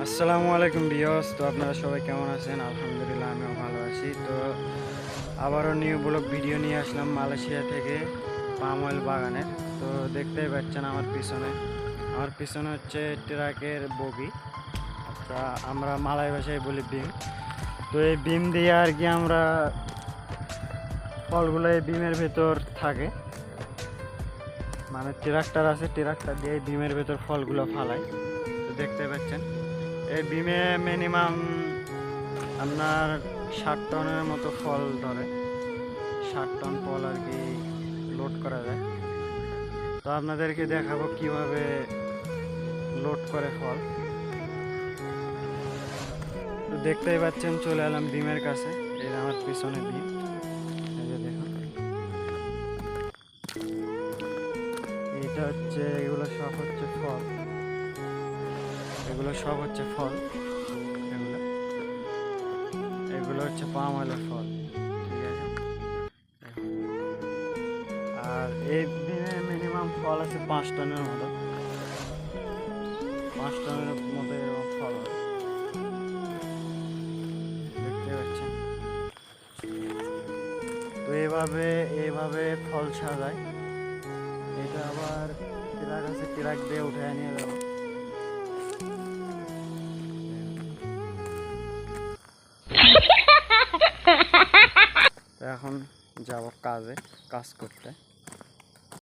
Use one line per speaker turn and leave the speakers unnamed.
আসসালামু আলাইকুম ভিউয়ার্স। তো আপনারা সবাই কেমন আছেন? আলহামদুলিল্লাহ আমিও ভালো আছি। তো আবারও নিউ ব্লগ ভিডিও নিয়ে আসলাম মালয়েশিয়া থেকে পাম অয়েল বাগানের। তো দেখতেই পাচ্ছেন আমার পিছনে হচ্ছে ট্রাকের বগি, তা আমরা মালয় ভাষায় বলি বিম। তো এই বিম দিয়ে আর কি আমরা ফলগুলো এই বিমের ভেতর থাকে, মানে ট্রাক্টর আছে, ট্রাক্টর দিয়ে এই বিমের ভেতর ফলগুলো ফালায়। তো দেখতে পাচ্ছেন এই বিমে মিনিমাম আপনার 60 টনের মতো ফল ধরে, 60 টন ফল আর কি লোড করা যায়। তো আপনাদেরকে দেখাবো কিভাবে লোড করে ফল। তো দেখতেই পাচ্ছেন চলে এলাম বিমের কাছে, এই আমার পিছনে বিম, এই যে দেখুন। এইটা হচ্ছে, এগুলো সব হচ্ছে ফল, এগুলো সব হচ্ছে ফল, এগুলো এগুলো হচ্ছে পাম অয়েলের ফল, ঠিক আছে। আর এই দিনে মিনিমাম ফল আছে 5 টনের মতো, 5 টনের মতো এরকম ফল হয়, দেখতে পাচ্ছেন। তো এইভাবে ফল সাজায়। এটা আবার ট্রাক আছে, ট্রাক দিয়ে উঠে নিয়ে যাবো। তো এখন যাব কাজ করতে।